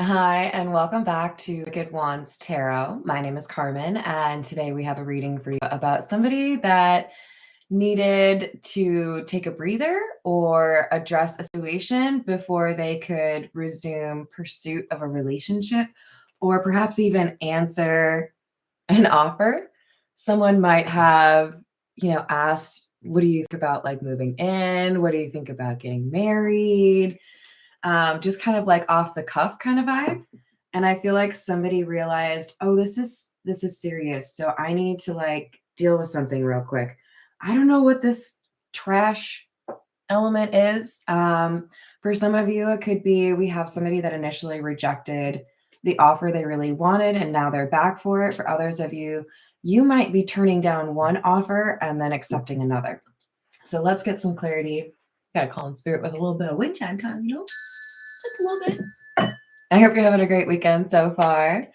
Hi, and welcome back to Good Wands Tarot. My name is Carmen, and today we have a reading for you about somebody that needed to take a breather or address a situation before they could resume pursuit of a relationship or perhaps even answer an offer. Someone might have, asked, what do you think about like moving in? What do you think about getting married? Just kind of like off the cuff kind of vibe. And I feel like somebody realized, oh, this is serious. So I need to like deal with something real quick. I don't know what this trash element is. For some of you, it could be we have somebody that initially rejected the offer they really wanted and now they're back for it. For others of you, you might be turning down one offer and then accepting another. So let's get some clarity. Got to call in spirit with a little bit of wind chime time, just a little bit. I hope you're having a great weekend so far.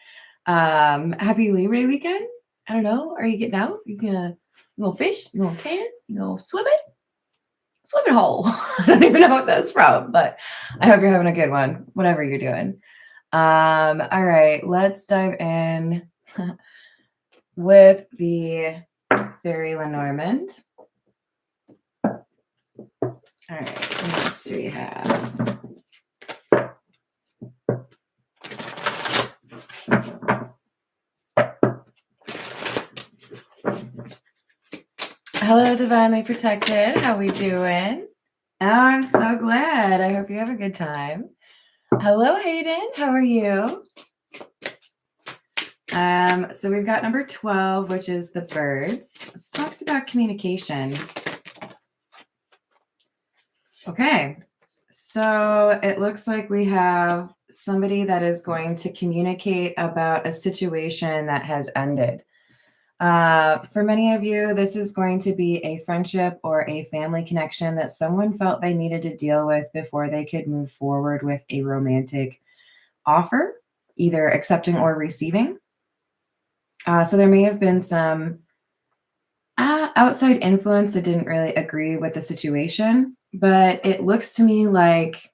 Happy Libra Day weekend. I don't know. Are you getting out? You gonna fish? You gonna tan? You gonna swim it? Swim it whole. I don't even know what that's from, but I hope you're having a good one, whatever you're doing. All right, let's dive in with the Fairy Lenormand. All right, let's see what we have. Hello, Divinely Protected. How we doing? Oh, I'm so glad. I hope you have a good time. Hello, Hayden. How are you? So we've got number 12, which is the birds. This talks about communication. Okay. So it looks like we have somebody that is going to communicate about a situation that has ended. For many of you, this is going to be a friendship or a family connection that someone felt they needed to deal with before they could move forward with a romantic offer, either accepting or receiving. So there may have been some outside influence that didn't really agree with the situation, but it looks to me like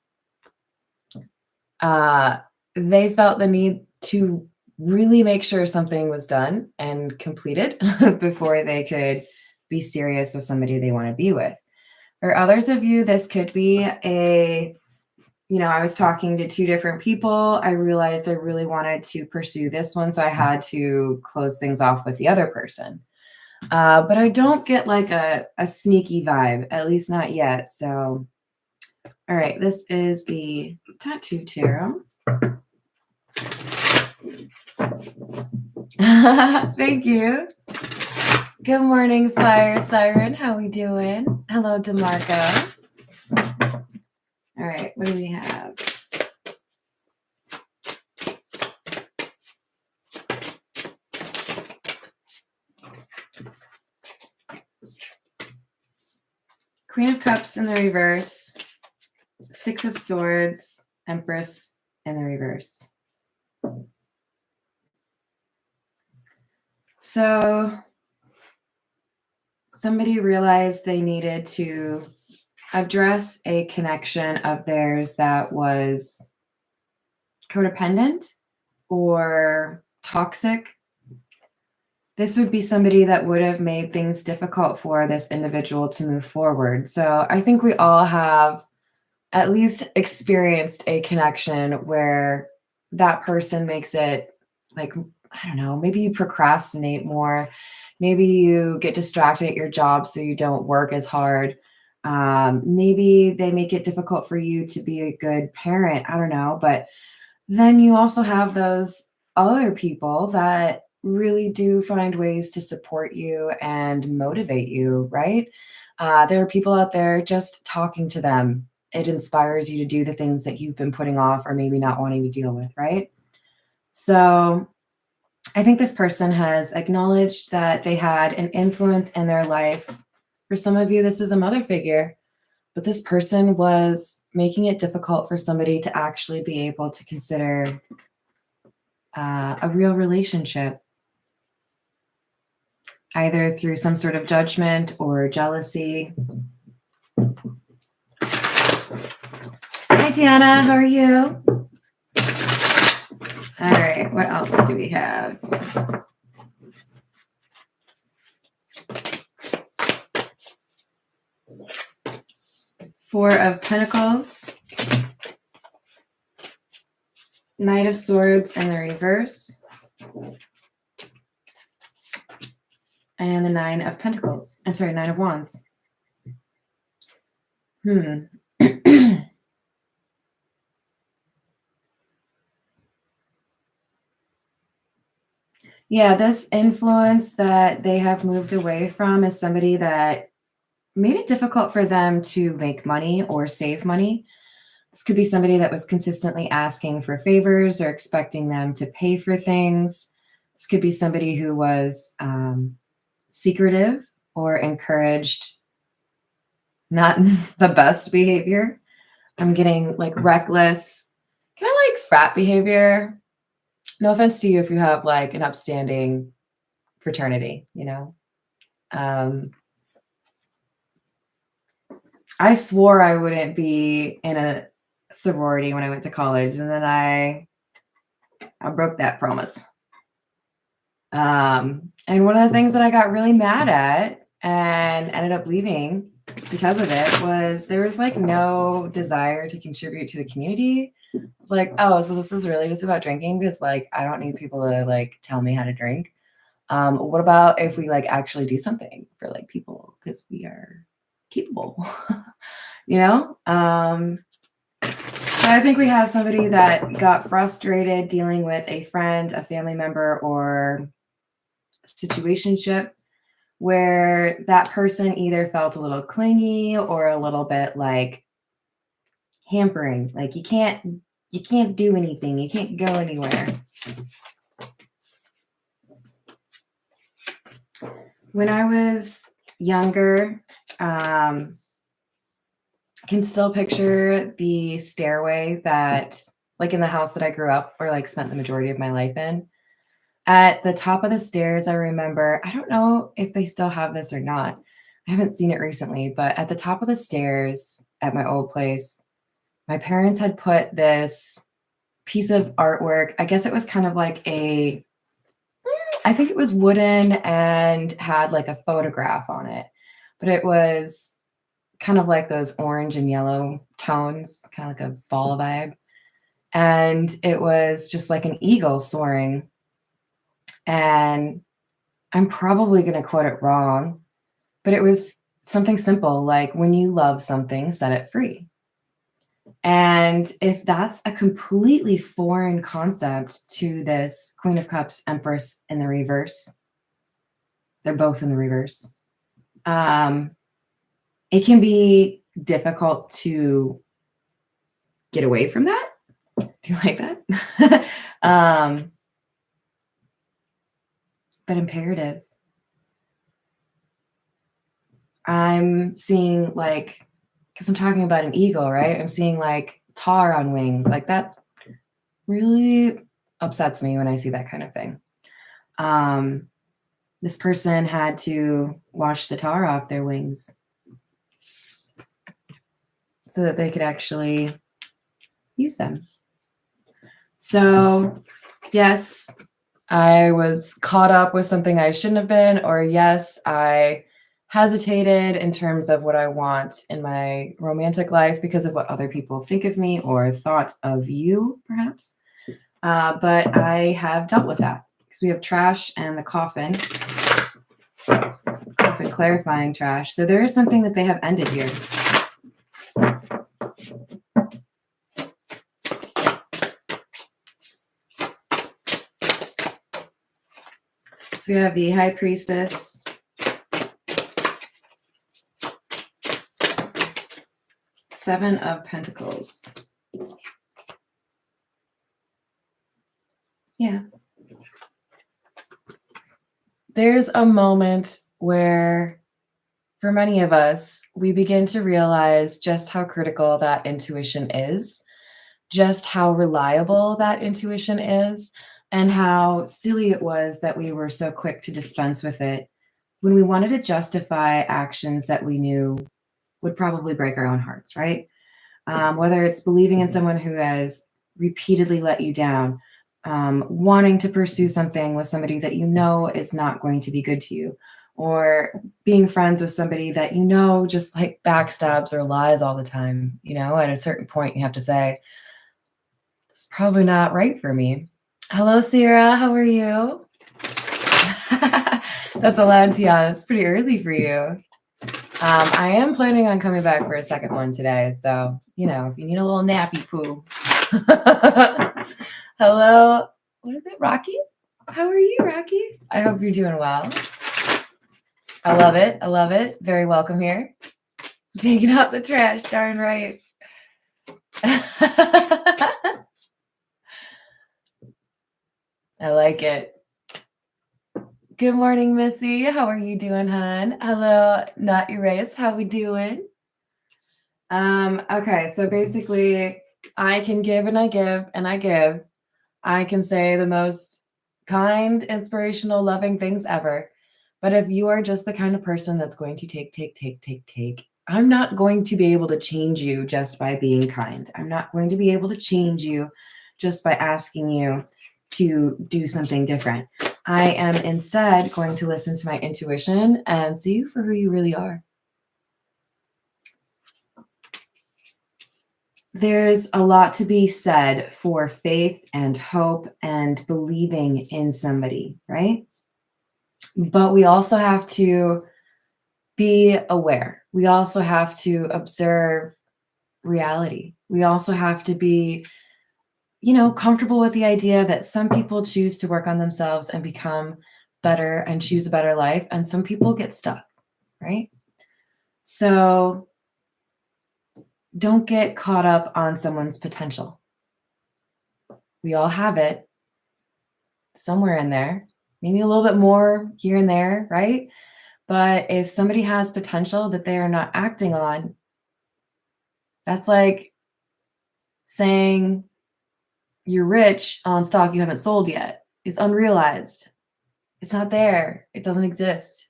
they felt the need to really make sure something was done and completed before they could be serious with somebody they want to be with. For others of you, this could be I was talking to two different people. I realized I really wanted to pursue this one, so I had to close things off with the other person. But I don't get like a sneaky vibe, at least not yet. So, all right, this is the Tattoo Tarot. Thank you. Good morning, Fire Siren. How we doing? Hello, DeMarco. All right, what do we have? Queen of Cups in the reverse, Six of Swords, Empress in the reverse. So somebody realized they needed to address a connection of theirs that was codependent or toxic. This would be somebody that would have made things difficult for this individual to move forward. So I think we all have at least experienced a connection where that person makes it like, I don't know, maybe you procrastinate more. Maybe you get distracted at your job so you don't work as hard. Maybe they make it difficult for you to be a good parent. I don't know. But then you also have those other people that really do find ways to support you and motivate you, right? There are people out there just talking to them. It inspires you to do the things that you've been putting off or maybe not wanting to deal with, right? So I think this person has acknowledged that they had an influence in their life. For some of you, this is a mother figure, but this person was making it difficult for somebody to actually be able to consider a real relationship, either through some sort of judgment or jealousy. Hi, Deanna. How are you? All right, what else do we have? Four of Pentacles, Knight of Swords in the reverse, and the Nine of Pentacles. I'm sorry, Nine of Wands. Yeah, this influence that they have moved away from is somebody that made it difficult for them to make money or save money. This could be somebody that was consistently asking for favors or expecting them to pay for things. This could be somebody who was secretive or encouraged not the best behavior. I'm getting like reckless, kind of like frat behavior. No offense to you if you have like an upstanding fraternity, you know. I swore I wouldn't be in a sorority when I went to college, and then I broke that promise. And one of the things that I got really mad at and ended up leaving because of it was there was like no desire to contribute to the community. It's like, oh, so this is really just about drinking because like I don't need people to like tell me how to drink. What about if we like actually do something for like people because we are capable, you know? So I think we have somebody that got frustrated dealing with a friend, a family member, or a situationship where that person either felt a little clingy or a little bit like hampering. Like you can't do anything. You can't go anywhere. When I was younger, can still picture the stairway that, like in the house that I grew up or like spent the majority of my life in. At the top of the stairs, I remember, I don't know if they still have this or not. I haven't seen it recently, but at the top of the stairs at my old place, my parents had put this piece of artwork. I guess it was kind of like I think it was wooden and had like a photograph on it, but it was kind of like those orange and yellow tones, kind of like a fall vibe. And it was just like an eagle soaring. And I'm probably going to quote it wrong, but it was something simple like when you love something, set it free. And if that's a completely foreign concept to this Queen of Cups, Empress in the reverse, they're both in the reverse. It can be difficult to get away from that. Do you like that? But imperative. I'm seeing like, because I'm talking about an eagle, right? I'm seeing like tar on wings. Like that really upsets me when I see that kind of thing. This person had to wash the tar off their wings so that they could actually use them. So, yes, I was caught up with something I shouldn't have been, or yes, I hesitated in terms of what I want in my romantic life because of what other people think of me or thought of you, perhaps. But I have dealt with that because we have trash and the coffin clarifying trash. So there is something that they have ended here. So we have the High Priestess, Seven of Pentacles. Yeah. There's a moment where, for many of us, we begin to realize just how critical that intuition is, just how reliable that intuition is, and how silly it was that we were so quick to dispense with it when we wanted to justify actions that we knew would probably break our own hearts, right? Whether it's believing in someone who has repeatedly let you down, wanting to pursue something with somebody that you know is not going to be good to you, or being friends with somebody that you know just like backstabs or lies all the time. At a certain point, you have to say, it's probably not right for me. Hello, Sierra. How are you? That's allowed, Tiana. It's pretty early for you. I am planning on coming back for a second one today. So, if you need a little nappy poo. Hello. What is it, Rocky? How are you, Rocky? I hope you're doing well. I love it. I love it. Very welcome here. Taking out the trash, darn right. I like it. Good morning, Missy. How are you doing, hon? Hello, Not Erase. How we doing? Okay, so basically, I can give and I give and I give. I can say the most kind, inspirational, loving things ever. But if you are just the kind of person that's going to take, I'm not going to be able to change you just by being kind. I'm not going to be able to change you just by asking you to do something different. I am instead going to listen to my intuition and see you for who you really are. There's a lot to be said for faith and hope and believing in somebody, right? But we also have to be aware. We also have to observe reality. We also have to be, comfortable with the idea that some people choose to work on themselves and become better and choose a better life, and some people get stuck, right? So don't get caught up on someone's potential. We all have it somewhere in there, maybe a little bit more here and there, right? But if somebody has potential that they are not acting on, that's like saying you're rich on stock you haven't sold yet. It's unrealized. It's not there. It doesn't exist.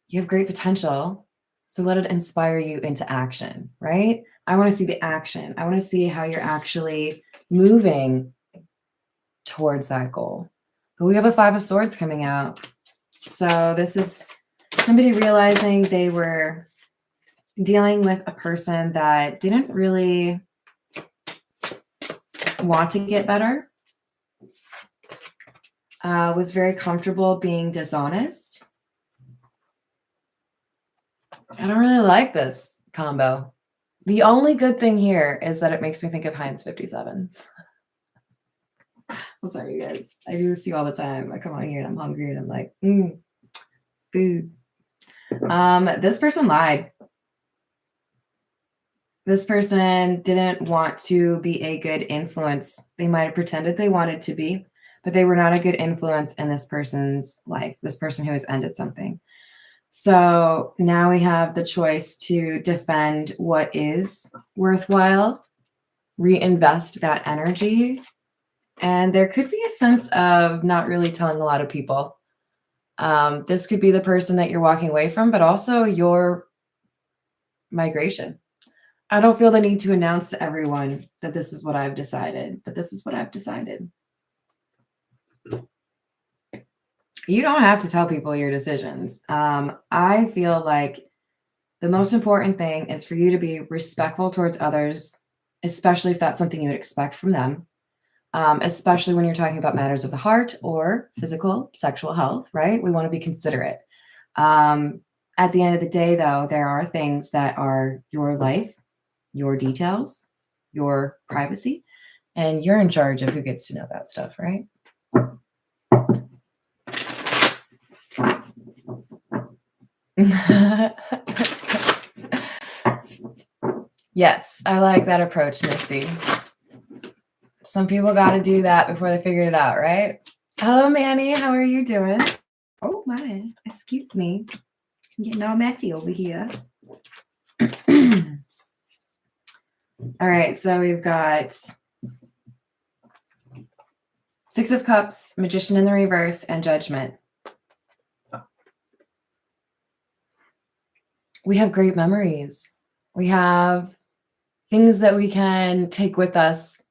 You have great potential. So let it inspire you into action, right? I want to see the action. I want to see how you're actually moving towards that goal. But we have a 5 of Swords coming out. So this is somebody realizing they were dealing with a person that didn't really want to get better, was very comfortable being dishonest. I don't really like this combo. The only good thing here is that it makes me think of Heinz 57. I'm sorry, you guys. I do this to you all the time. I come on here and I'm hungry and I'm like, food. This person lied. This person didn't want to be a good influence. They might have pretended they wanted to be, but they were not a good influence in this person's life, this person who has ended something. So now we have the choice to defend what is worthwhile, reinvest that energy. And there could be a sense of not really telling a lot of people. This could be the person that you're walking away from, but also your migration. I don't feel the need to announce to everyone that this is what I've decided, but this is what I've decided. You don't have to tell people your decisions. I feel like the most important thing is for you to be respectful towards others, especially if that's something you would expect from them, especially when you're talking about matters of the heart or physical, sexual health, right? We want to be considerate. At the end of the day, though, there are things that are your life, your details, your privacy, and you're in charge of who gets to know that stuff, right? Yes, I like that approach, Missy. Some people got to do that before they figured it out, right? Hello, Manny. How are you doing? Oh, my. Excuse me. I'm getting all messy over here. All right, so we've got 6 of Cups, Magician in the reverse, and Judgment. We have great memories. We have things that we can take with us,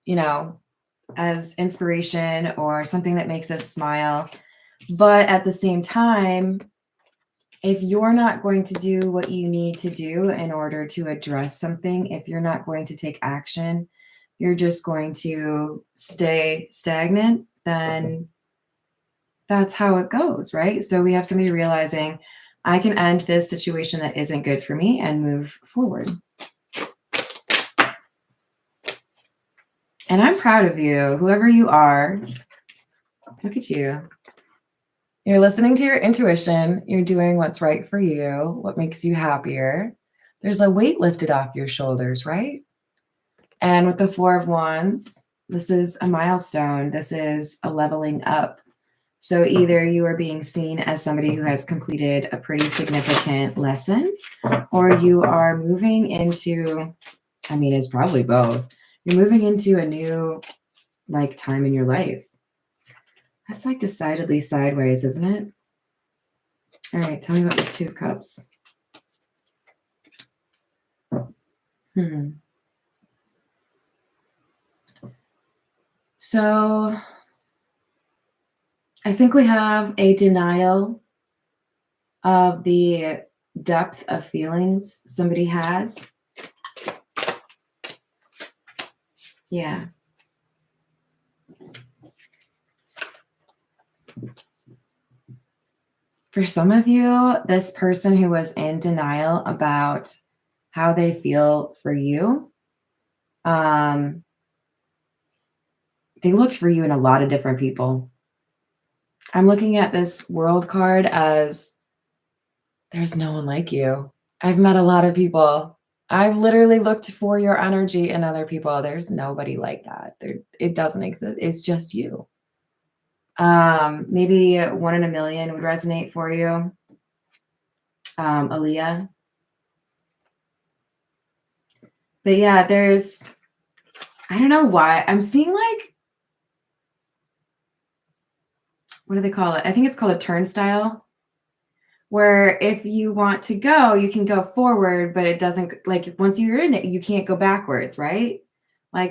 as inspiration or something that makes us smile. But at the same time, if you're not going to do what you need to do in order to address something, if you're not going to take action, you're just going to stay stagnant, then that's how it goes, right? So we have somebody realizing, I can end this situation that isn't good for me and move forward. And I'm proud of you, whoever you are. Look at you. You're listening to your intuition. You're doing what's right for you, what makes you happier. There's a weight lifted off your shoulders, right? And with the Four of Wands, this is a milestone. This is a leveling up. So either you are being seen as somebody who has completed a pretty significant lesson, or you are moving into, I mean, it's probably both. You're moving into a new time in your life. That's decidedly sideways, isn't it? All right, tell me about this Two of Cups. So I think we have a denial of the depth of feelings somebody has. Yeah. For some of you, this person who was in denial about how they feel for you, they looked for you in a lot of different people. I'm looking at this World card as there's no one like you. I've met a lot of people. I've literally looked for your energy in other people. There's nobody like that. It doesn't exist. It's just you. Maybe 1 in a million would resonate for you. Aaliyah. But yeah, I don't know why. I'm seeing what do they call it? I think it's called a turnstile, where if you want to go, you can go forward, but it doesn't, once you're in it, you can't go backwards, right?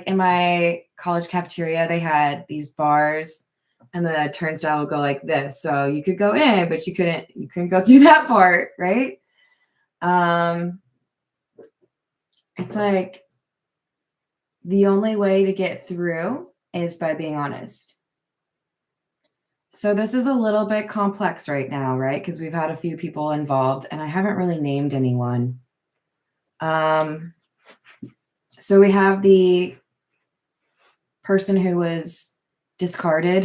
In my college cafeteria, they had these bars and the turnstile would go like this. So you could go in, but you couldn't go through that part, right? It's the only way to get through is by being honest. So this is a little bit complex right now, right? Because we've had a few people involved and I haven't really named anyone. So we have the person who was discarded,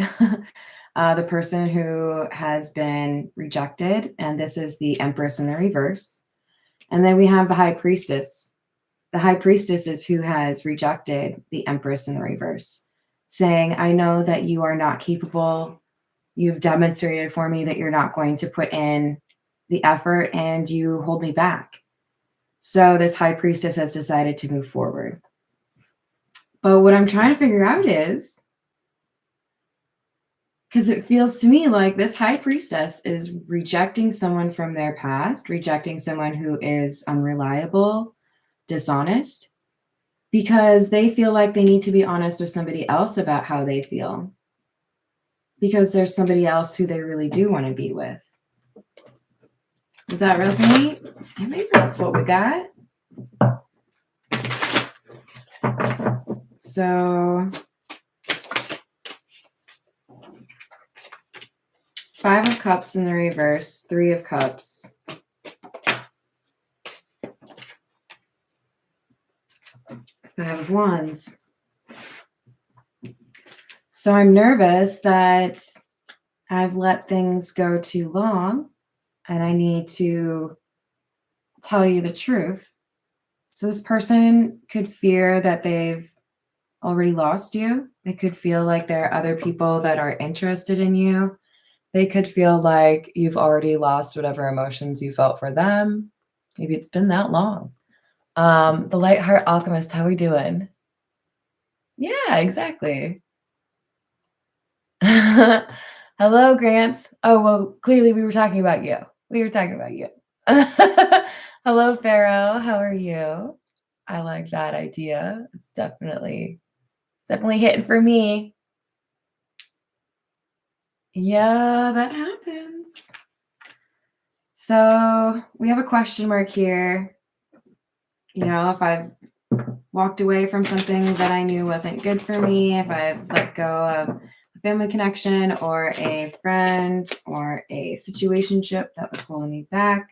the person who has been rejected, and this is the Empress in the reverse. And then we have the High Priestess. The High Priestess is who has rejected the Empress in the reverse, saying, I know that you are not capable. You've demonstrated for me that you're not going to put in the effort and you hold me back. So this High Priestess has decided to move forward. But what I'm trying to figure out is, because it feels to me like this High Priestess is rejecting someone from their past, rejecting someone who is unreliable, dishonest, because they feel like they need to be honest with somebody else about how they feel. Because there's somebody else who they really do want to be with. Does that resonate? I think that's what we got. So 5 of Cups in the reverse, 3 of Cups. 5 of Wands. So I'm nervous that I've let things go too long and I need to tell you the truth. So this person could fear that they've already lost you. They could feel like there are other people that are interested in you. They could feel like you've already lost whatever emotions you felt for them. Maybe it's been that long. The Light Heart Alchemist, how we doing? Yeah, exactly. Hello, Grants. Oh, well, clearly we were talking about you. Hello, Pharaoh. How are you? I like that idea. It's definitely Definitely hitting for me. Yeah, that happens. So we have a question mark here. You know, if I've walked away from something that I knew wasn't good for me, if I've let go of a family connection or a friend or a situationship that was holding me back.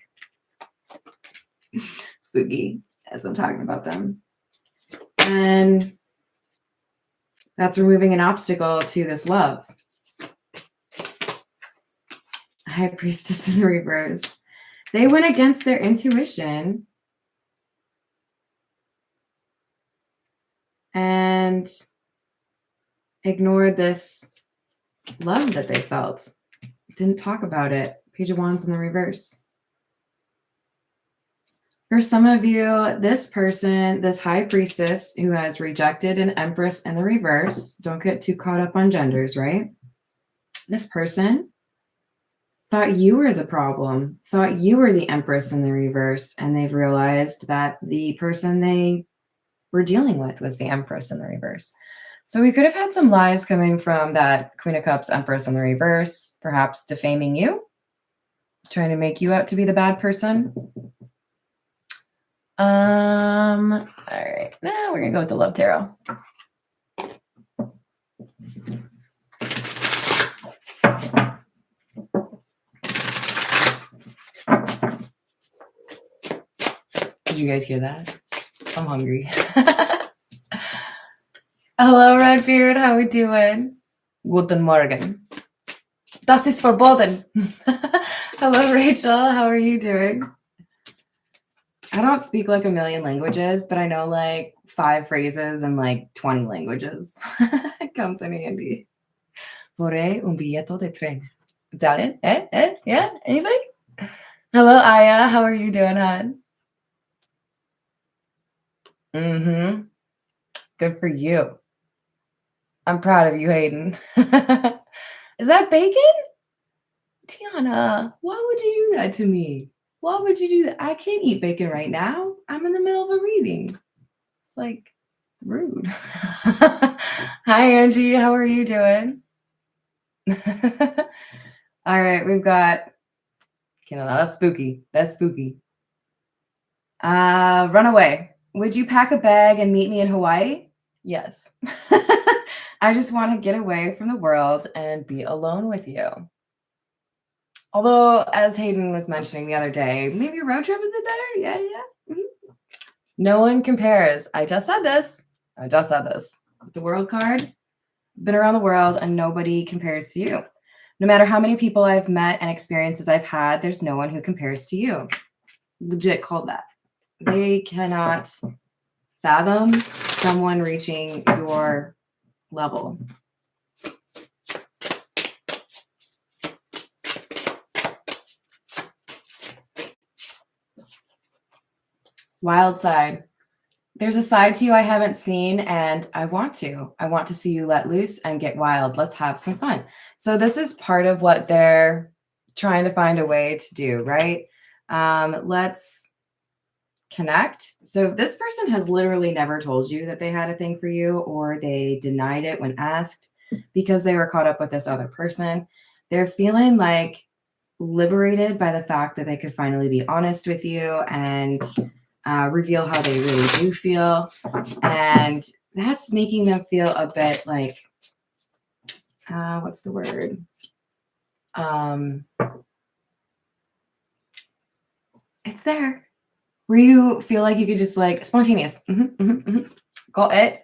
Spooky as I'm talking about them. And that's removing an obstacle to this love. High Priestess in the reverse. They went against their intuition and ignored this love that they felt. Didn't talk about it. Page of Wands in the reverse. For some of you, this person, this High Priestess who has rejected an Empress in the reverse, don't get too caught up on genders, right? This person thought you were the problem, thought you were the Empress in the reverse, and they've realized that the person they were dealing with was the Empress in the reverse. So we could have had some lies coming from that Queen of Cups Empress in the reverse, perhaps defaming you, trying to make you out to be the bad person. All right, now we're gonna go with the Love Tarot. Did you guys hear that? I'm hungry. Hello, Redbeard. How we doing? Guten Morgen. Das ist verboten. Hello, Rachel. How are you doing? I don't speak like a million languages, but I know like 5 phrases in like 20 languages. It comes in handy. Vorrei un biglietto de tren. Italian? Yeah? Anybody? Hello, Aya. How are you doing, hon? Mm-hmm. Good for you. I'm proud of you, Hayden. Is that bacon? Tiana, why would you do that to me? Why would you do that? I can't eat bacon right now. I'm in the middle of a reading. It's like rude. Hi, Angie. How are you doing? All right, we've got. Okay, no, that's spooky. That's spooky. Runaway. Would you pack a bag and meet me in Hawaii? Yes. I just want to get away from the world and be alone with you. Although, as Hayden was mentioning the other day, maybe a road trip is a bit better. Yeah. Mm-hmm. No one compares. I just said this. With the world card, been around the world and nobody compares to you. No matter how many people I've met and experiences I've had, there's no one who compares to you. Legit called that. They cannot fathom someone reaching your level. Wild side. There's a side to you I haven't seen, and I want to. I want to see you let loose and get wild. Let's have some fun. So this is part of what they're trying to find a way to do, right? Let's connect. So if this person has literally never told you that they had a thing for you, or they denied it when asked because they were caught up with this other person, they're feeling like liberated by the fact that they could finally be honest with you and reveal how they really do feel. And that's making them feel a bit like, what's the word? It's there. Where you feel like you could just like spontaneous. Got it.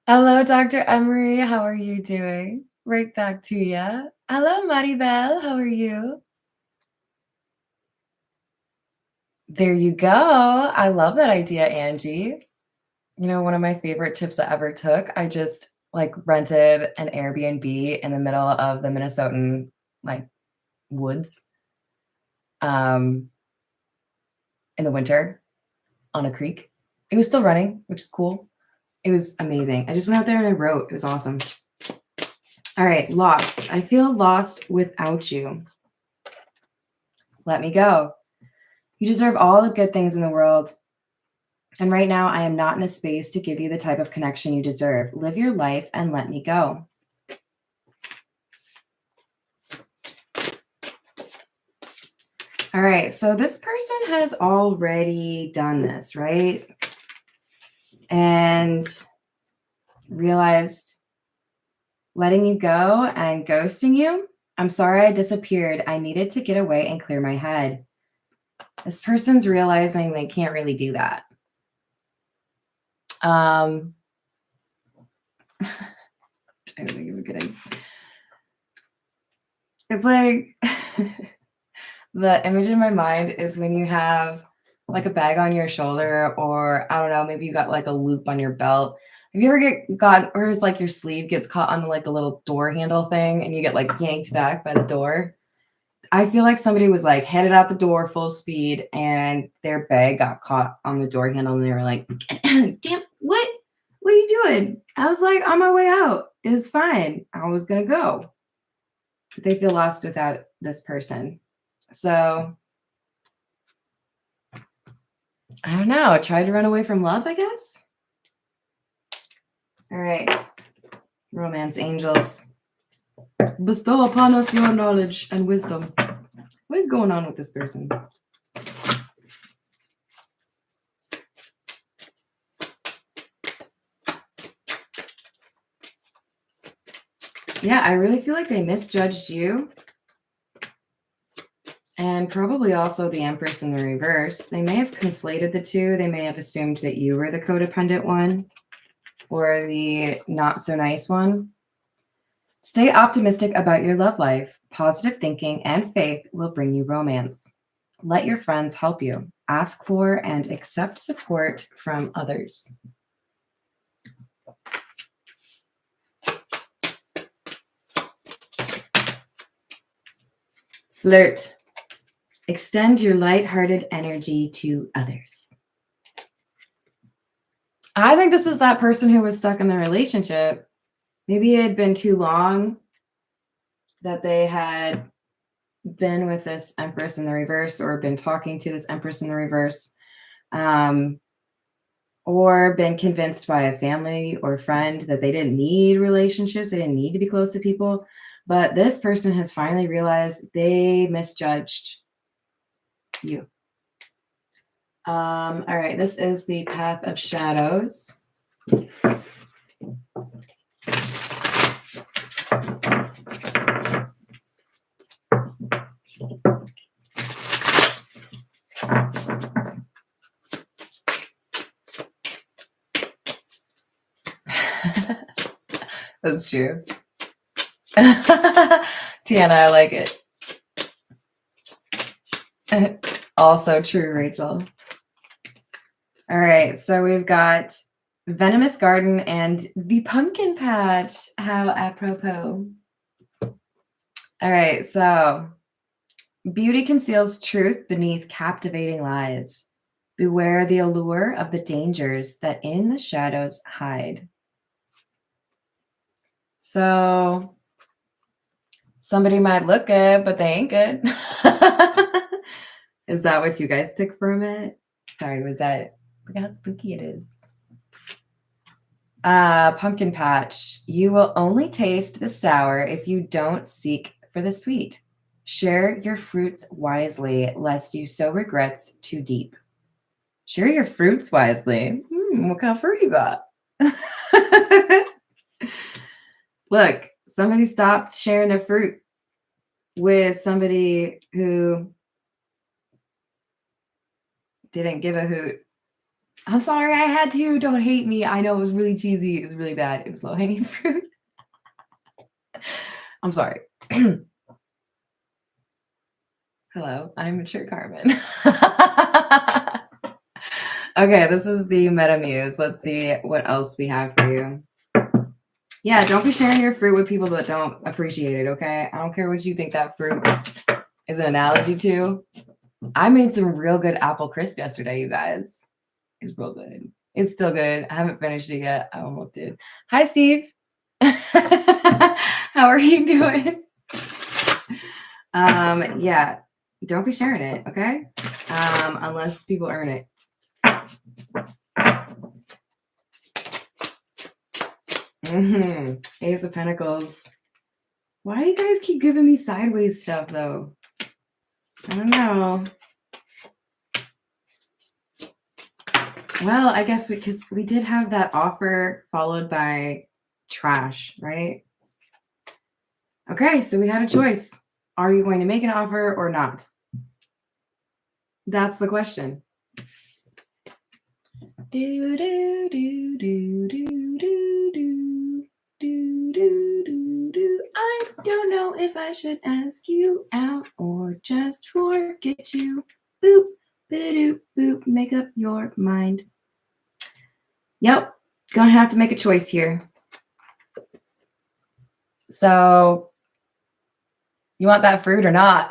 Hello, Dr. Emery. How are you doing? Right back to you. Hello, Maribel. How are you? There you go. I love that idea, Angie. You know, one of my favorite tips I ever took, I just like rented an Airbnb in the middle of the Minnesotan like woods in the winter on a creek. It was still running, which is cool. It was amazing. I just went out there and I wrote. It was awesome. All right, lost. I feel lost without you. Let me go. You deserve all the good things in the world. And right now, I am not in a space to give you the type of connection you deserve. Live your life and let me go. All right, so this person has already done this, right? And realized letting you go and ghosting you. I'm sorry I disappeared. I needed to get away and clear my head. This person's realizing they can't really do that. I don't think it's a good idea. It's like the image in my mind is when you have like a bag on your shoulder, or I don't know, maybe you got like a loop on your belt. Have you ever gotten, or it's like your sleeve gets caught on like a little door handle thing and you get like yanked back by the door? I feel like somebody was like headed out the door full speed and their bag got caught on the door handle and they were like, damn, what are you doing? I was like, on my way out. It's fine. I was going to go. But they feel lost without this person. So I don't know. Try to run away from love, I guess. All right. Romance angels. Bestow upon us your knowledge and wisdom. What is going on with this person? Yeah, I really feel like they misjudged you. And probably also the Empress in the reverse. They may have conflated the two. They may have assumed that you were the codependent one or the not so nice one. Stay optimistic about your love life. Positive thinking and faith will bring you romance. Let your friends help you. Ask for and accept support from others. Flirt. Extend your lighthearted energy to others. I think this is that person who was stuck in the relationship. Maybe it had been too long that they had been with this Empress in the reverse or been talking to this Empress in the reverse, or been convinced by a family or friend that they didn't need relationships. They didn't need to be close to people. But this person has finally realized they misjudged you. All right, this is the Path of Shadows. That's true. Tiana, I like it. Also true, Rachel. All right, so we've got Venomous Garden and the Pumpkin Patch. How apropos. All right, so beauty conceals truth beneath captivating lies. Beware the allure of the dangers that in the shadows hide. So somebody might look good, but they ain't good. Is that what you guys took from it? Sorry, was that, look how spooky it is. Pumpkin Patch. You will only taste the sour if you don't seek for the sweet. Share your fruits wisely, lest you sow regrets too deep. Share your fruits wisely. What kind of fruit you got? Look, somebody stopped sharing their fruit with somebody who didn't give a hoot. I'm sorry, I had to. Don't hate me. I know it was really cheesy. It was really bad. It was low-hanging fruit. I'm sorry. Hello, I'm Mature Carmen. Okay, this is the Meta Muse. Let's see what else we have for you. Yeah, don't be sharing your fruit with people that don't appreciate it, okay? I don't care what you think that fruit is an analogy to. I made some real good apple crisp yesterday, you guys. It's real good. It's still good. I haven't finished it yet. I almost did. Hi, Steve. How are you doing? Yeah, don't be sharing it, okay? Unless people earn it. Ace of Pentacles. Why do you guys keep giving me sideways stuff, though? I don't know. Well, I guess because we did have that offer followed by trash, right? Okay, so we had a choice. Are you going to make an offer or not? That's the question. Do, do, do, do, do, do, do, do, do, do, do. I don't know if I should ask you out or just forget you. Boop, boop, boop. Make up your mind. Yep, gonna have to make a choice here. So, you want that fruit or not?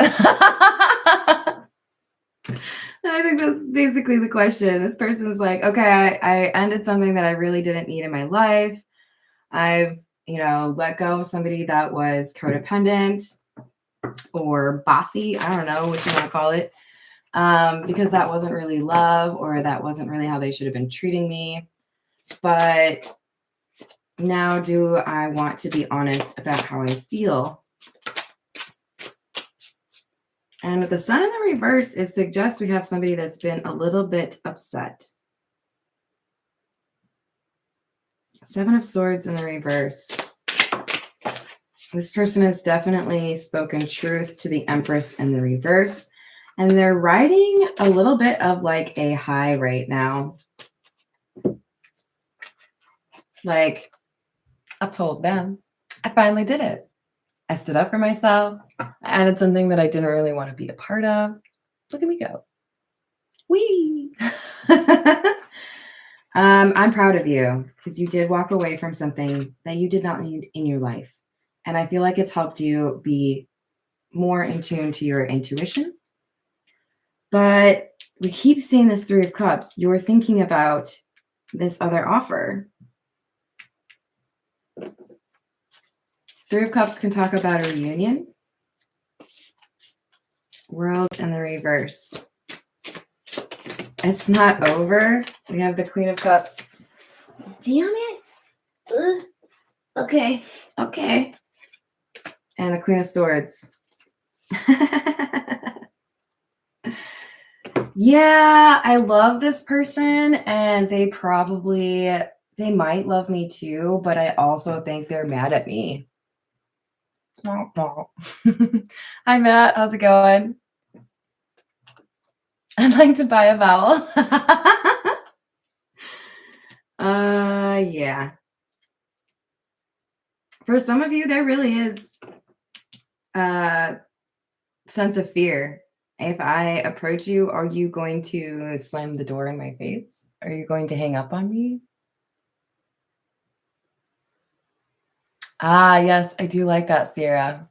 I think that's basically the question. This person is like, okay, I ended something that I really didn't need in my life. I've, let go of somebody that was codependent or bossy. I don't know what you want to call it. Because that wasn't really love, or that wasn't really how they should have been treating me. But now do I want to be honest about how I feel? And with the sun in the reverse, it suggests we have somebody that's been a little bit upset. Seven of Swords in the reverse. This person has definitely spoken truth to the Empress in the reverse. And they're riding a little bit of like a high right now. Like, I told them, I finally did it. I stood up for myself. I added something that I didn't really want to be a part of. Look at me go. Whee! I'm proud of you because you did walk away from something that you did not need in your life. And I feel like it's helped you be more in tune to your intuition. But we keep seeing this Three of Cups. You're thinking about this other offer. Three of Cups can talk about a reunion. World in the reverse. It's not over. We have the Queen of Cups. Damn it. Ugh. Okay. And the Queen of Swords. Yeah, I love this person, and they might love me too, but I also think they're mad at me. Hi, Matt. How's it going? I'd like to buy a vowel. Yeah. For some of you, there really is a sense of fear. If I approach you, are you going to slam the door in my face? Are you going to hang up on me? Ah, yes, I do like that, Sierra.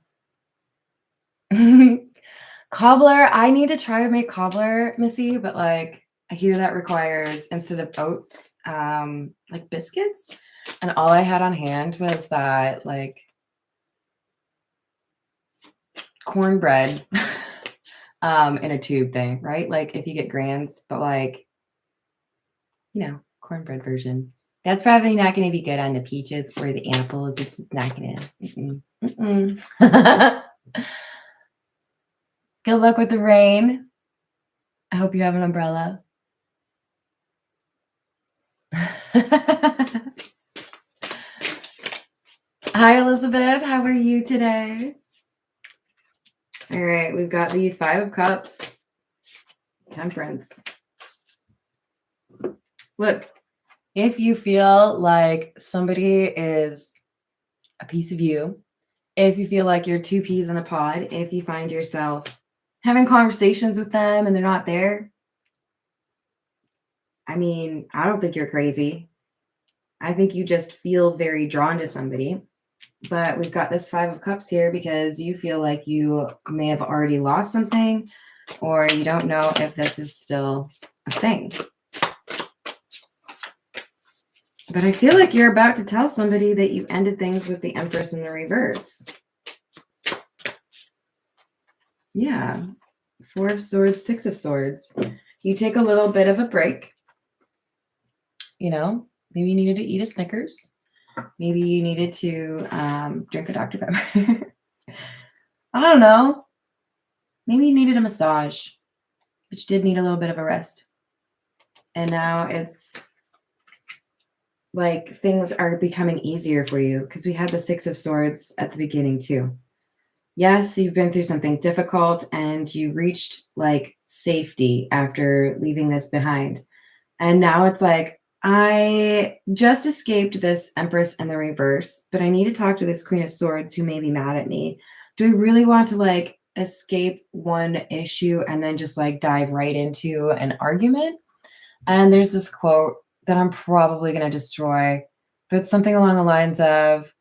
Cobbler, I need to try to make cobbler, Missy, but like I hear that requires, instead of oats, like biscuits. And all I had on hand was that like cornbread in a tube thing, right? Like if you get Grands, but like, cornbread version. That's probably not going to be good on the peaches or the apples. It's not going to. Good luck with the rain. I hope you have an umbrella. Hi, Elizabeth. How are you today? All right, we've got the Five of Cups. Temperance. Look, if you feel like somebody is a piece of you, if you feel like you're two peas in a pod, if you find yourself having conversations with them and they're not there, I mean, I don't think you're crazy. I think you just feel very drawn to somebody. But we've got this Five of Cups here because you feel like you may have already lost something, or you don't know if this is still a thing. But I feel like you're about to tell somebody that you ended things with the Empress in the reverse. Yeah. Four of Swords, Six of Swords. You take a little bit of a break. Maybe you needed to eat a Snickers. Maybe you needed to drink a Dr. Pepper. I don't know. Maybe you needed a massage, but you did need a little bit of a rest. And now it's like things are becoming easier for you because we had the Six of Swords at the beginning too. Yes, you've been through something difficult and you reached like safety after leaving this behind. And now it's like, I just escaped this Empress in the reverse, but I need to talk to this Queen of Swords who may be mad at me. Do I really want to like escape one issue and then just like dive right into an argument? And there's this quote that I'm probably going to destroy, but it's something along the lines of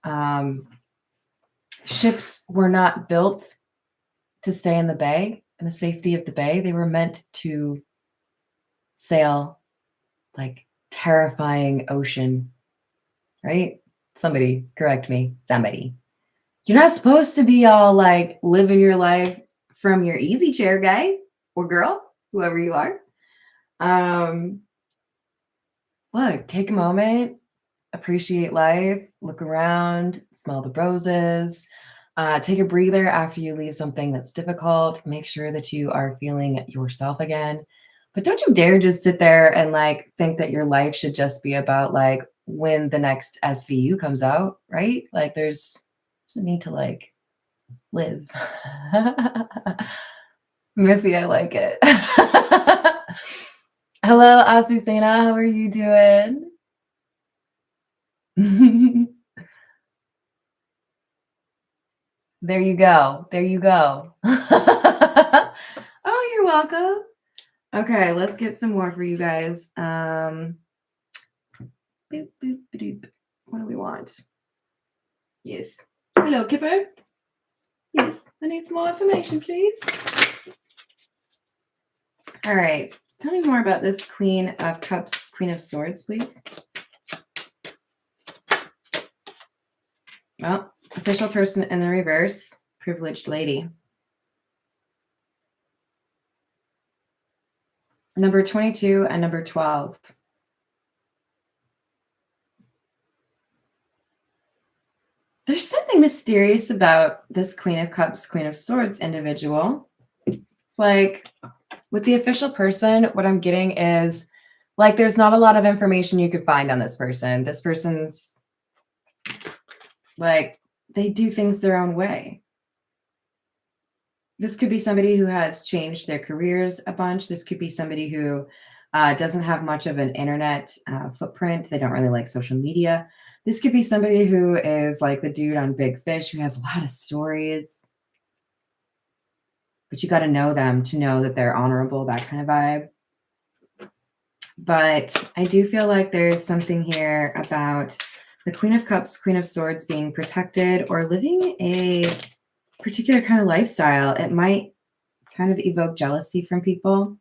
ships were not built to stay in the bay, in the safety of the bay. They were meant to sail like terrifying ocean, right? Somebody correct me. Somebody. You're not supposed to be all like living your life from your easy chair, guy or girl, whoever you are. Look, take a moment, appreciate life, look around, smell the roses, take a breather after you leave something that's difficult. Make sure that you are feeling yourself again. But don't you dare just sit there and like think that your life should just be about like when the next SVU comes out, right? Like there's a need to like live. Missy, I like it. Hello, Azucena. How are you doing? There you go. There you go. Oh, you're welcome. Okay, let's get some more for you guys. Boop, boop, boop. What do we want? Yes. Hello, Kipper. Yes, I need some more information, please. All right. Tell me more about this Queen of Cups, Queen of Swords, please. Well, official person in the reverse, privileged lady. Number 22 and number 12. There's something mysterious about this Queen of Cups, Queen of Swords individual. It's like with the official person, what I'm getting is like there's not a lot of information you could find on this person. This person's like, they do things their own way. This could be somebody who has changed their careers a bunch. This could be somebody who doesn't have much of an internet footprint. They don't really like social media. This could be somebody who is like the dude on Big Fish who has a lot of stories. But you got to know them to know that they're honorable, that kind of vibe. But I do feel like there's something here about the Queen of Cups, Queen of Swords being protected or living a particular kind of lifestyle. It might kind of evoke jealousy from people.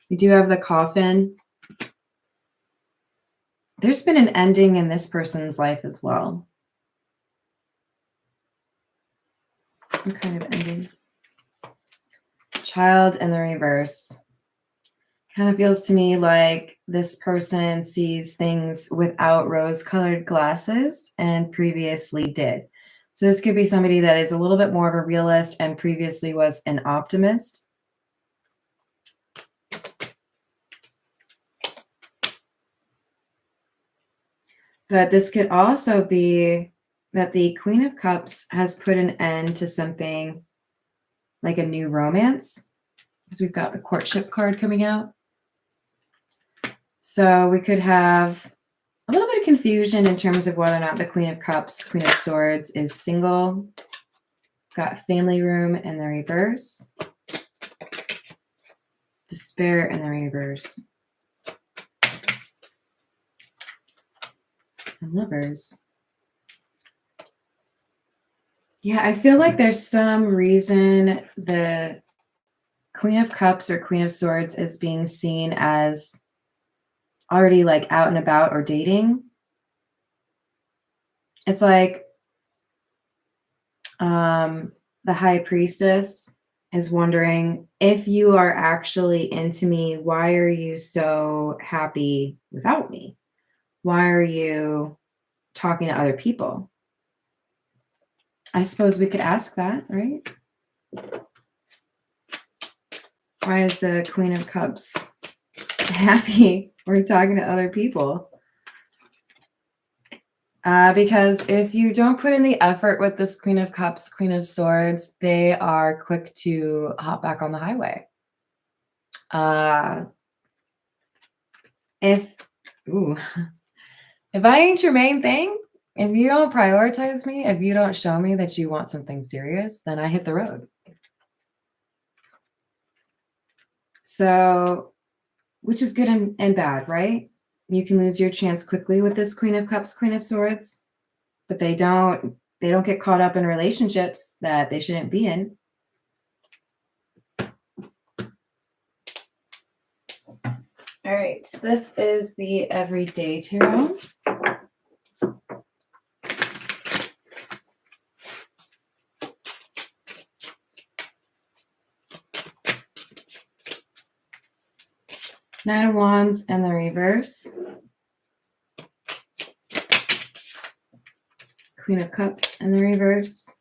We do have the Coffin. There's been an ending in this person's life as well. What kind of ending? Child in the reverse. Kind of feels to me like this person sees things without rose-colored glasses and previously did. So this could be somebody that is a little bit more of a realist and previously was an optimist. But this could also be that the Queen of Cups has put an end to something like a new romance, because we've got the courtship card coming out. So we could have a little bit of confusion in terms of whether or not the Queen of Cups, Queen of Swords is single. Got family room in the reverse. Despair in the reverse. And Lovers. Yeah, I feel like there's some reason the Queen of Cups or Queen of Swords is being seen as already like out and about or dating. It's like the High Priestess is wondering, if you are actually into me, why are you so happy without me? Why are you talking to other people? I suppose we could ask that, right? Why is the Queen of Cups happy or talking to other people? Because if you don't put in the effort with this Queen of Cups, Queen of Swords, they are quick to hop back on the highway. If I ain't your main thing, if you don't prioritize me, if you don't show me that you want something serious, then I hit the road. So, which is good and bad, right? You can lose your chance quickly with this Queen of Cups, Queen of Swords, but they don't get caught up in relationships that they shouldn't be in. All right, this is the Everyday Tarot. Nine of Wands and the reverse. Queen of Cups and the reverse.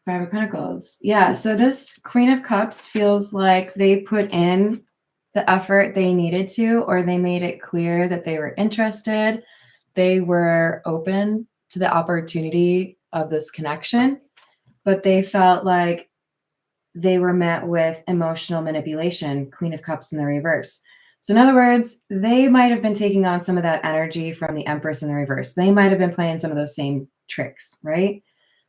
Five of Pentacles. Yeah, so this Queen of Cups feels like they put in the effort they needed to, or they made it clear that they were interested. They were open to the opportunity of this connection, but they felt like they were met with emotional manipulation, Queen of Cups in the reverse. So in other words, they might have been taking on some of that energy from the Empress in the reverse. They might have been playing some of those same tricks, right?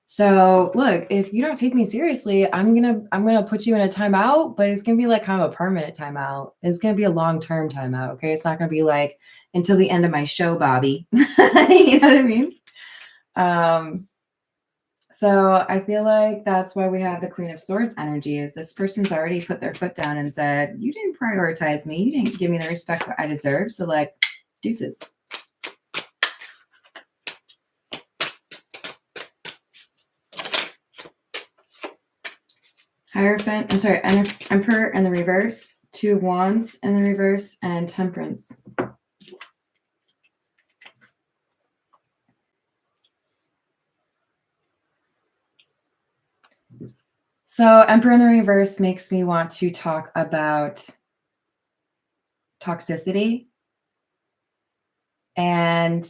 So look, if you don't take me seriously, I'm gonna put you in a timeout, but it's gonna be like kind of a permanent timeout. It's gonna be a long-term timeout. Okay. It's not gonna be like until the end of my show, Bobby. You know what I mean? So I feel like that's why we have the Queen of Swords energy, is this person's already put their foot down and said, you didn't prioritize me. You didn't give me the respect that I deserve. So like, deuces. Hierophant, I'm sorry, Emperor in the reverse, Two of Wands in the reverse, and Temperance. So Emperor in the reverse makes me want to talk about toxicity. And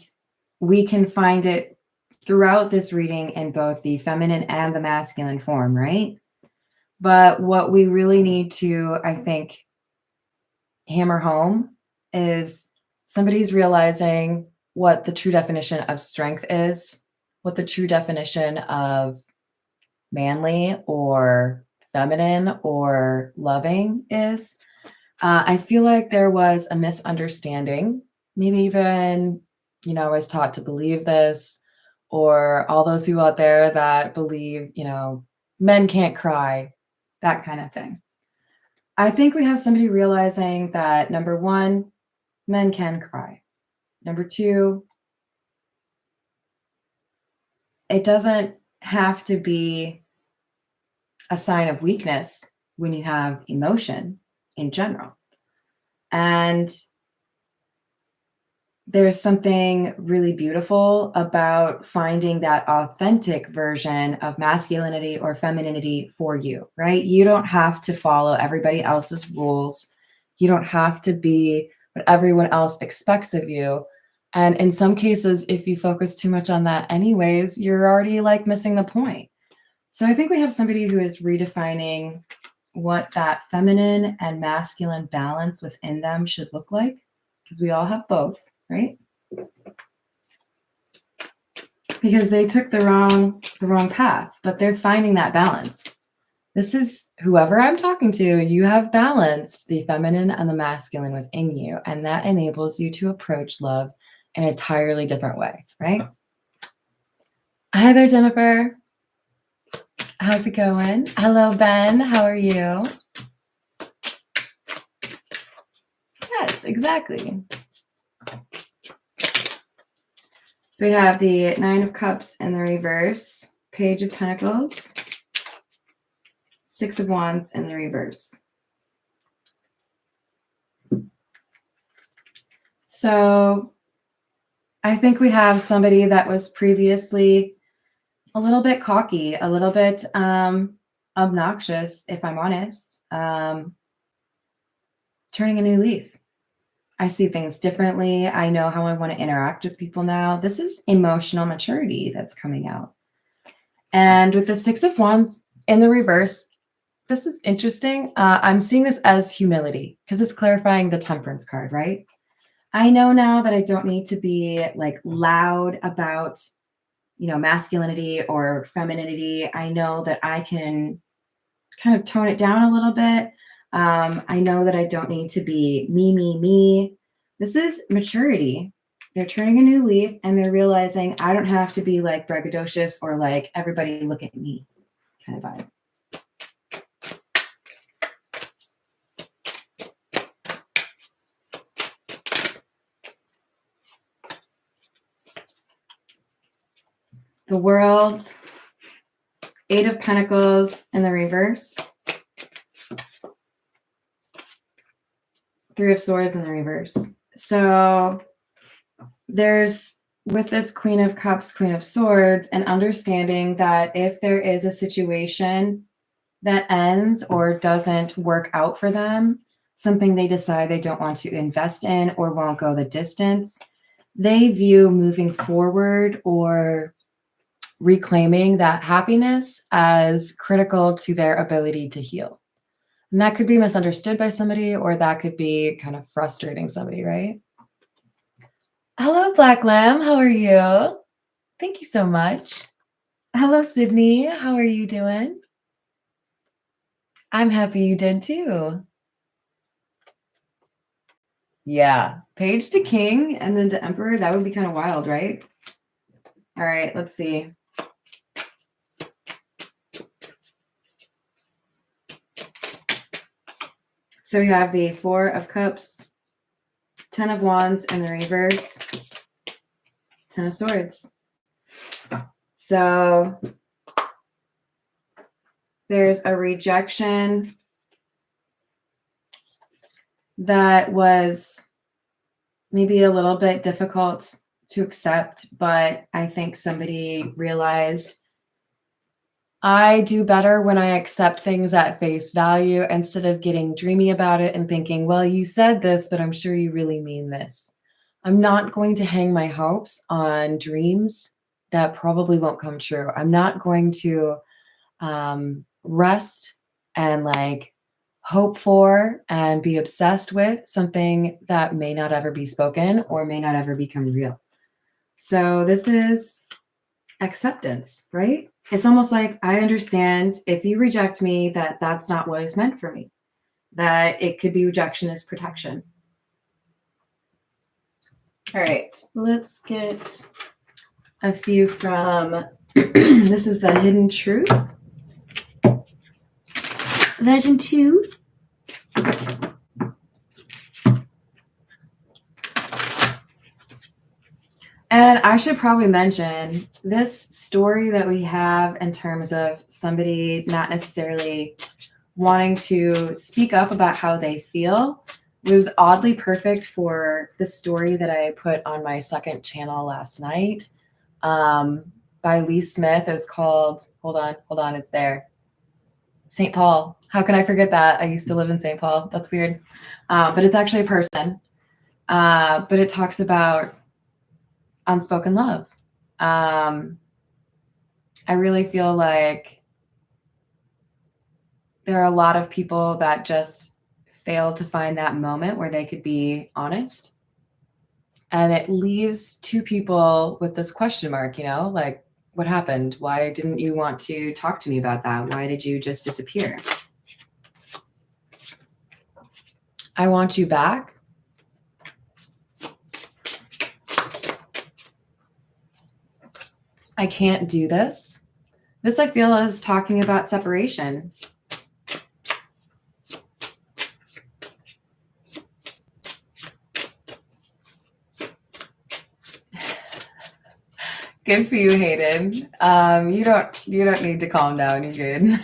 we can find it throughout this reading in both the feminine and the masculine form, right? But what we really need to, I think, hammer home is somebody's realizing what the true definition of strength is, what the true definition of manly or feminine or loving is. I feel like there was a misunderstanding, maybe even, I was taught to believe this, or all those people out there that believe, men can't cry, that kind of thing. I think we have somebody realizing that, number one, men can cry. Number two, it doesn't have to be a sign of weakness when you have emotion in general. And there's something really beautiful about finding that authentic version of masculinity or femininity for you, right? You don't have to follow everybody else's rules. You don't have to be what everyone else expects of you. And in some cases, if you focus too much on that anyways, you're already like missing the point. So I think we have somebody who is redefining what that feminine and masculine balance within them should look like, because we all have both, right? Because they took the wrong path, but they're finding that balance. This is whoever I'm talking to, you have balanced the feminine and the masculine within you, and that enables you to approach love in an entirely different way, right? Hi there, Jennifer. How's it going? Hello, Ben. How are you? Yes, exactly. So we have the Nine of Cups in the reverse, Page of Pentacles, Six of Wands in the reverse. So I think we have somebody that was previously a little bit cocky, a little bit obnoxious, if I'm honest, turning a new leaf. I see things differently. I know how I want to interact with people now. This is emotional maturity that's coming out. And with the Six of Wands in the reverse, this is interesting. I'm seeing this as humility because it's clarifying the Temperance card, right? I know now that I don't need to be like loud about, masculinity or femininity. I know that I can kind of tone it down a little bit. I know that I don't need to be me, me, me. This is maturity. They're turning a new leaf and they're realizing I don't have to be like braggadocious or like everybody look at me kind of vibe. The World, Eight of Pentacles in the reverse, Three of Swords in the reverse. So there's, with this Queen of Cups, Queen of Swords, an understanding that if there is a situation that ends or doesn't work out for them, something they decide they don't want to invest in or won't go the distance, they view moving forward or reclaiming that happiness as critical to their ability to heal. And that could be misunderstood by somebody, or that could be kind of frustrating somebody, right? Hello, Black Lamb. How are you? Thank you so much. Hello, Sydney. How are you doing? I'm happy you did too. Yeah. Page to King and then to Emperor. That would be kind of wild, right? All right, let's see. So we have the Four of Cups, Ten of Wands in the reverse, Ten of Swords. So there's a rejection that was maybe a little bit difficult to accept, but I think somebody realized I do better when I accept things at face value instead of getting dreamy about it and thinking, well, you said this, but I'm sure you really mean this. I'm not going to hang my hopes on dreams that probably won't come true. I'm not going to rest and like hope for and be obsessed with something that may not ever be spoken or may not ever become real. So this is acceptance, right? It's almost like I understand if you reject me that that's not what is meant for me, that it could be rejection as protection. All right, let's get a few from, this is the Hidden Truth. Version 2. And I should probably mention this story that we have in terms of somebody not necessarily wanting to speak up about how they feel was oddly perfect for the story that I put on my second channel last night by Lee Smith. It was called, hold on, it's there. St. Paul. How can I forget that? I used to live in St. Paul. That's weird. But it's actually a person. But it talks about unspoken love. I really feel like there are a lot of people that just fail to find that moment where they could be honest. And it leaves two people with this question mark, like, what happened? Why didn't you want to talk to me about that? Why did you just disappear? I want you back. I can't do this. This, I feel, is talking about separation. Good for you, Hayden. You don't need to calm down. You're good.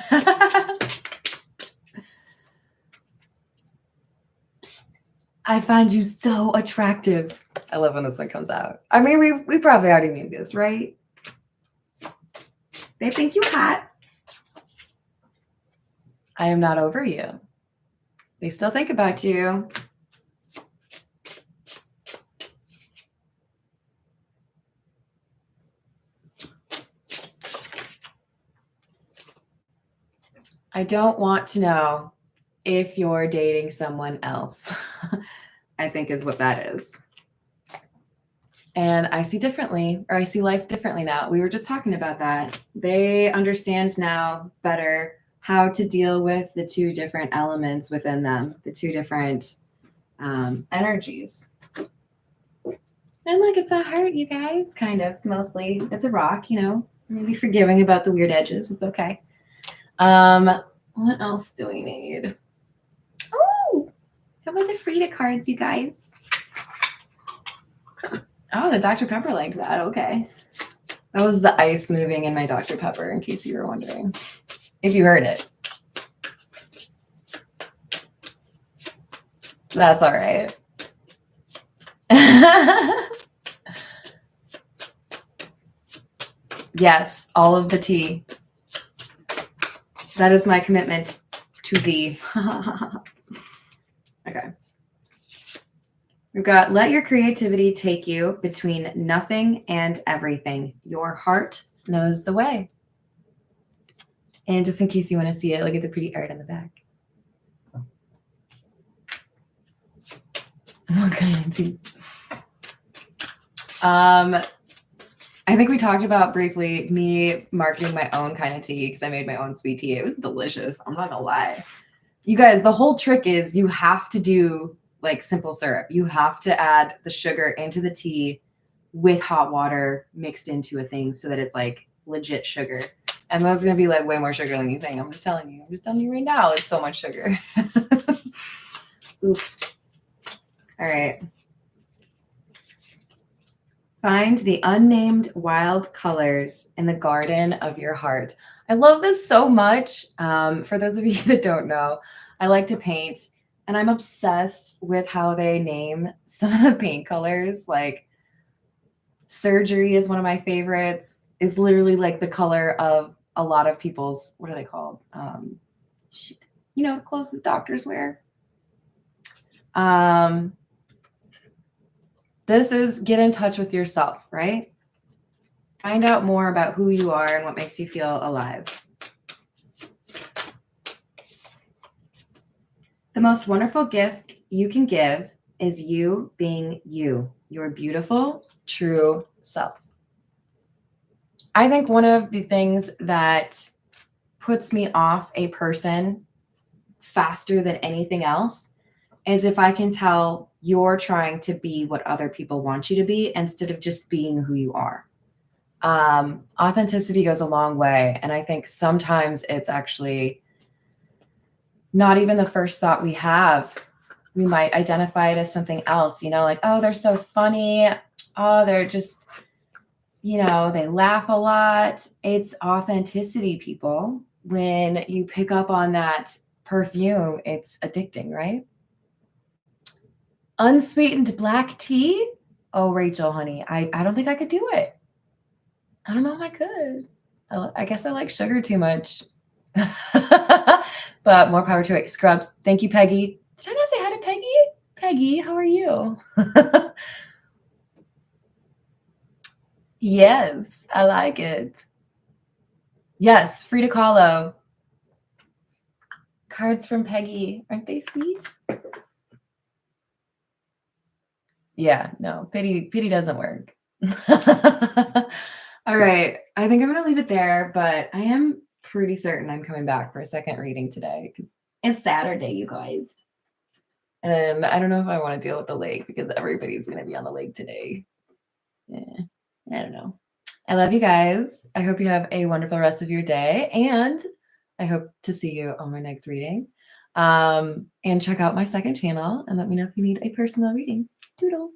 I find you so attractive. I love when this one comes out. I mean, we probably already knew this, right? They think you hot. I am not over you. They still think about you. I don't want to know if you're dating someone else, I think is what that is. And I see differently, or I see life differently now. We were just talking about that. They understand now better how to deal with the two different elements within them, the two different energies. And look, it's a heart, you guys, kind of, mostly. It's a rock, you know. Maybe forgiving about the weird edges. It's okay. What else do we need? Oh, how about the Frida cards, you guys? Oh, the Dr. Pepper liked that. Okay. That was the ice moving in my Dr. Pepper, in case you were wondering. If you heard it. That's all right. Yes, all of the tea. That is my commitment to thee. Okay. We've got let your creativity take you between nothing and everything. Your heart knows the way. And just in case you want to see it, look at the pretty art on the back. Okay. I think we talked about briefly me marketing my own kind of tea because I made my own sweet tea. It was delicious. I'm not gonna lie. You guys, the whole trick is you have to do like simple syrup. You have to add the sugar into the tea with hot water mixed into a thing so that it's like legit sugar. And that's gonna be like way more sugar than you think. I'm just telling you. I'm just telling you right now, it's so much sugar. Oop. All right. Find the unnamed wild colors in the garden of your heart. I love this so much. For those of you that don't know, I like to paint, and I'm obsessed with how they name some of the paint colors. Like surgery is one of my favorites. Is literally like the color of a lot of people's, what are they called? You know, the clothes that doctors wear. This is get in touch with yourself, right? Find out more about who you are and what makes you feel alive. The most wonderful gift you can give is you being you, your beautiful, true self. I think one of the things that puts me off a person faster than anything else is if I can tell you're trying to be what other people want you to be instead of just being who you are. Authenticity goes a long way. And I think sometimes it's actually not even the first thought we have. We might identify it as something else, you know, like, oh, they're so funny. Oh, they're just, you know, they laugh a lot. It's authenticity, people. When you pick up on that perfume, it's addicting, right? Unsweetened black tea? Oh, Rachel, honey, I don't think I could do it. I don't know if I could. I guess I like sugar too much. But more power to it. Scrubs. Thank you, Peggy. Did I not say hi to Peggy? Peggy, how are you? Yes, I like it. Yes, Frida Kahlo. Cards from Peggy. Aren't they sweet? Yeah, no, pity doesn't work. All right. I think I'm going to leave it there, but I am pretty certain I'm coming back for a second reading today because it's Saturday, you guys. And I don't know if I want to deal with the lake because everybody's going to be on the lake today. Yeah, I don't know. I love you guys. I hope you have a wonderful rest of your day. And I hope to see you on my next reading. And check out my second channel and let me know if you need a personal reading. Doodles.